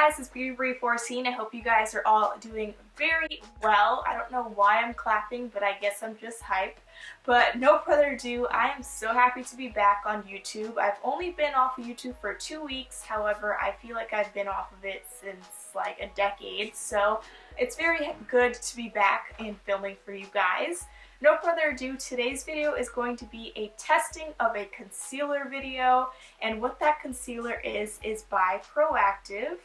guys, it's Beauty14. I hope you guys are all doing very well. I don't know why I'm clapping, but I guess I'm just hyped. But no further ado, I am so happy to be back on YouTube. I've only been off of YouTube for 2 weeks. However, I feel like I've been off of it since like a decade. So it's very good to be back and filming for you guys. No further ado, today's video is going to be a testing of a concealer video, and what that concealer is by Proactiv.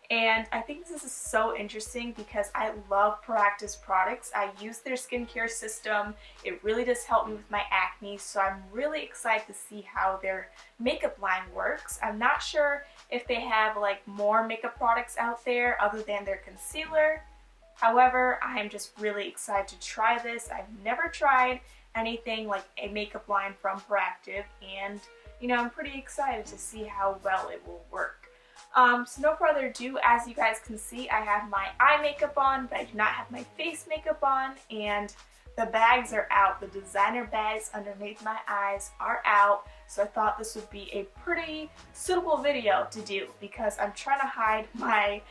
And I think this is so interesting because I love Proactiv's products. I use their skincare system. It really does help me with my acne, so I'm really excited to see how their makeup line works. I'm not sure if they have like more makeup products out there other than their concealer. However, I am just really excited to try this. I've never tried anything like a makeup line from Proactiv, and you know, I'm pretty excited to see how well it will work. So no further ado, as you guys can see, I have my eye makeup on, but I do not have my face makeup on, and the bags are out. The designer bags underneath my eyes are out, so I thought this would be a pretty suitable video to do because I'm trying to hide my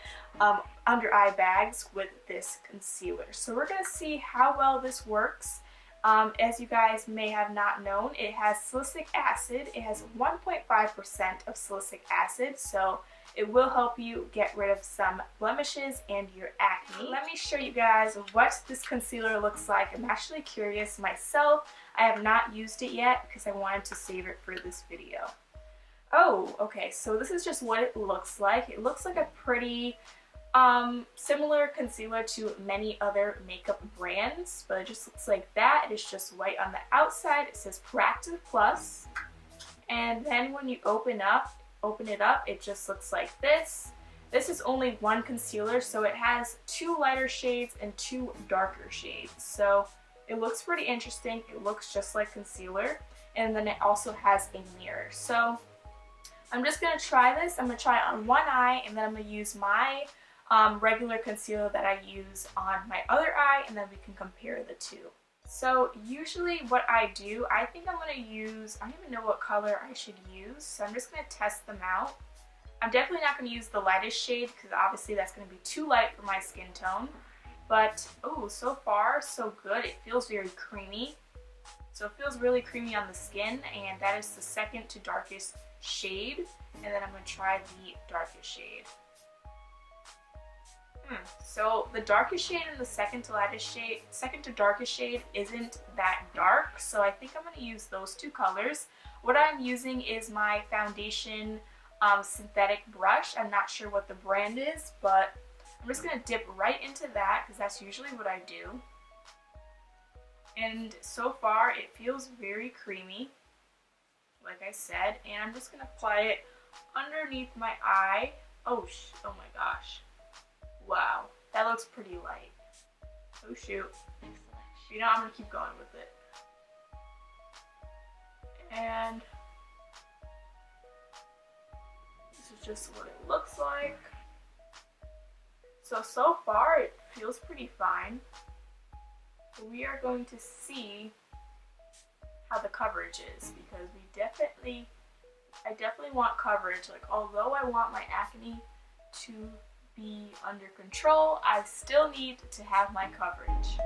under eye bags with this concealer. So we're going to see how well this works. As you guys may have not known, it has salicylic acid. It has 1.5% of salicylic acid, so it will help you get rid of some blemishes and your acne. Let me show you guys what this concealer looks like. I'm actually curious myself. I have not used it yet because I wanted to save it for this video. Oh, okay, so this is just what it looks like. It looks like a pretty similar concealer to many other makeup brands, but it just looks like that. It is just white on the outside. It says Proactiv Plus, and then when you open it up, it just looks like this. This is only one concealer, so it has 2 lighter shades and 2 darker shades. So it looks pretty interesting. It looks just like concealer, and then it also has a mirror. So I'm just gonna try this. I'm gonna try it on one eye, and then I'm gonna use my regular concealer that I use on my other eye, and then we can compare the two. So usually what I do, I think I'm going to use, I don't even know what color I should use, so I'm just going to test them out. I'm definitely not going to use the lightest shade because obviously that's going to be too light for my skin tone. But, oh, so far so good. It feels very creamy. So it feels really creamy on the skin, and that is the second to darkest shade. And then I'm going to try the darkest shade. So the darkest shade and the second to darkest shade isn't that dark, so I think I'm going to use those two colors. What I'm using is my foundation synthetic brush. I'm not sure what the brand is, but I'm just going to dip right into that because that's usually what I do. And so far it feels very creamy, like I said, and I'm just going to apply it underneath my eye. Oh my gosh. Wow, that looks pretty light. Oh shoot. You know, I'm gonna keep going with it. And this is just what it looks like. So far it feels pretty fine. We are going to see how the coverage is because I definitely want coverage. Like, although I want my acne to be under control, I still need to have my coverage.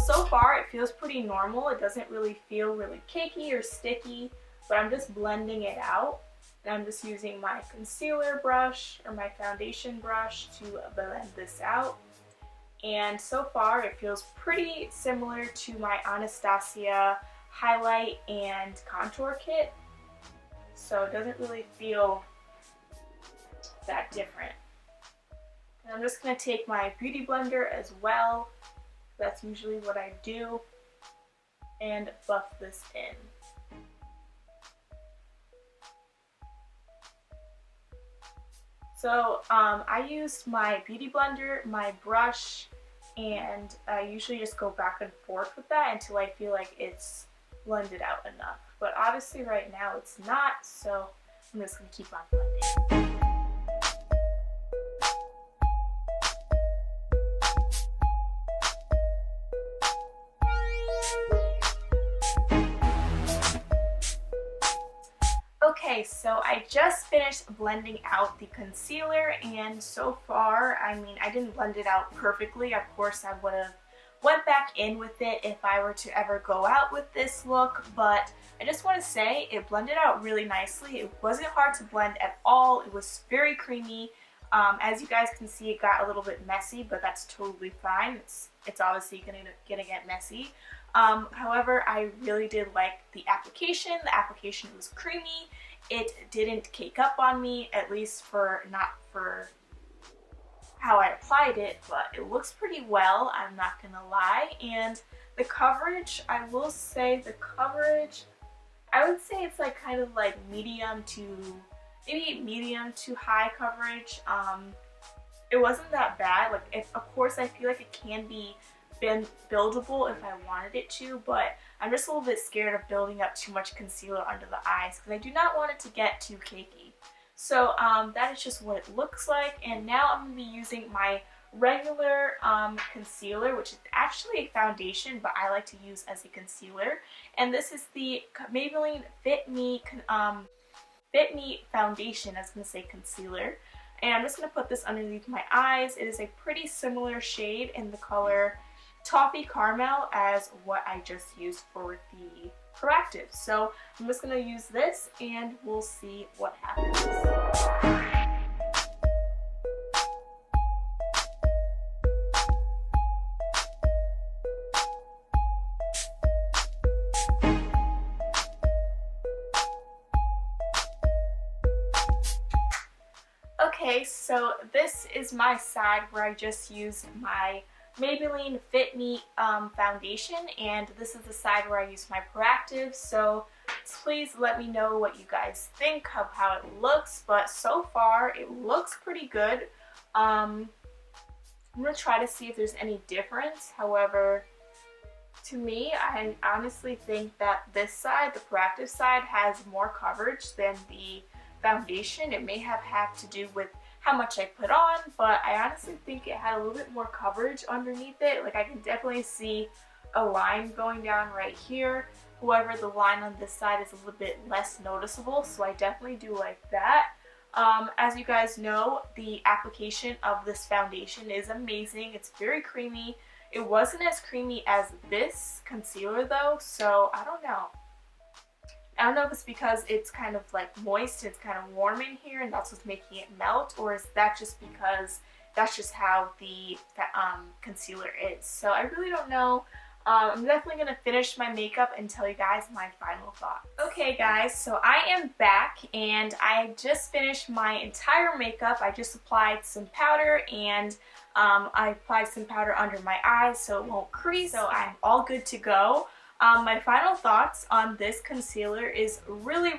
So far it feels pretty normal. It doesn't really feel really cakey or sticky, but I'm just blending it out. And I'm just using my concealer brush or my foundation brush to blend this out. And so far it feels pretty similar to my Anastasia highlight and contour kit. So it doesn't really feel that different. And I'm just going to take my beauty blender as well. That's usually what I do. And buff this in. So I used my beauty blender, my brush, and I usually just go back and forth with that until I feel like it's blended out enough. But obviously right now it's not, so I'm just going to keep on blending. Okay, so I just finished blending out the concealer, and so far, I mean, I didn't blend it out perfectly. Of course, I would have went back in with it if I were to ever go out with this look, but I just want to say it blended out really nicely. It wasn't hard to blend at all. It was very creamy. As you guys can see, it got a little bit messy, but that's totally fine. It's obviously gonna get messy. However, I really did like the application. The application was creamy. It didn't cake up on me, at least not for how I applied it, but it looks pretty well, I'm not gonna lie. And the coverage, I will say the coverage, I would say it's like kind of like medium to, maybe medium to high coverage. It wasn't that bad. Like, of course, I feel like it can be buildable if I wanted it to, but I'm just a little bit scared of building up too much concealer under the eyes because I do not want it to get too cakey. So that is just what it looks like, and now I'm going to be using my regular concealer, which is actually a foundation, but I like to use as a concealer, and this is the Maybelline Fit Me foundation. I was going to say concealer, and I'm just going to put this underneath my eyes. It is a pretty similar shade in the color Toffee Caramel as what I just used for the Proactiv. So I'm just going to use this and we'll see what happens. Okay, so this is my side where I just used my Maybelline Fit Me foundation, and this is the side where I use my Proactiv, so please let me know what you guys think of how it looks, but so far it looks pretty good. I'm going to try to see if there's any difference. However, to me, I honestly think that this side, the Proactiv side, has more coverage than the foundation. It may have to do with how much I put on, but I honestly think it had a little bit more coverage underneath it. Like, I can definitely see a line going down right here. However, the line on this side is a little bit less noticeable, so I definitely do like that. As you guys know, the application of this foundation is amazing. It's very creamy. It wasn't as creamy as this concealer though, so I don't know. I don't know if it's because it's kind of like moist, it's kind of warm in here and that's what's making it melt, or is that just because that's just how the concealer is. So I really don't know. I'm definitely going to finish my makeup and tell you guys my final thoughts. Okay guys, so I am back and I just finished my entire makeup. I just applied some powder and I applied some powder under my eyes so it won't crease, so I'm all good to go. My final thoughts on this concealer is really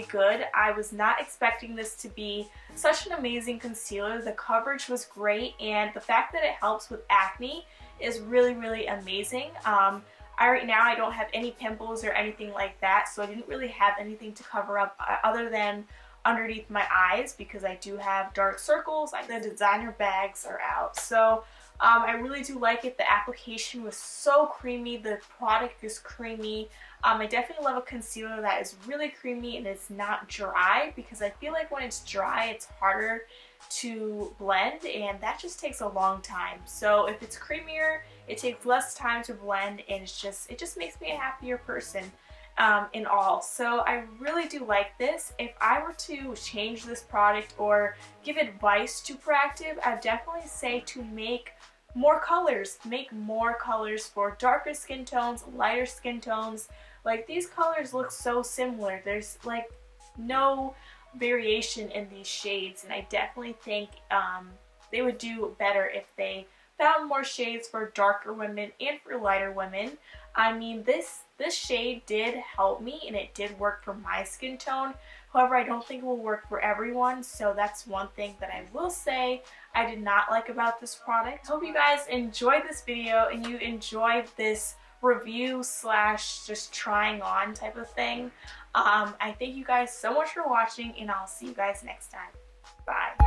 good. I was not expecting this to be such an amazing concealer. The coverage was great, and the fact that it helps with acne is really amazing. Right now I don't have any pimples or anything like that, so I didn't really have anything to cover up other than underneath my eyes because I do have dark circles. The designer bags are out, so I really do like it. The application was so creamy. The product is creamy. I definitely love a concealer that is really creamy and it's not dry, because I feel like when it's dry it's harder to blend and that just takes a long time. So if it's creamier, it takes less time to blend, and it just makes me a happier person in all. So I really do like this. If I were to change this product or give advice to Proactiv, I'd definitely say to make more colors. Make more colors for darker skin tones, lighter skin tones. Like, these colors look so similar. There's like no variation in these shades, and I definitely think they would do better if they found more shades for darker women and for lighter women. I mean, this shade did help me and it did work for my skin tone. However, I don't think it will work for everyone, so that's one thing that I will say I did not like about this product. I hope you guys enjoyed this video and you enjoyed this review slash just trying on type of thing. I thank you guys so much for watching, and I'll see you guys next time. Bye.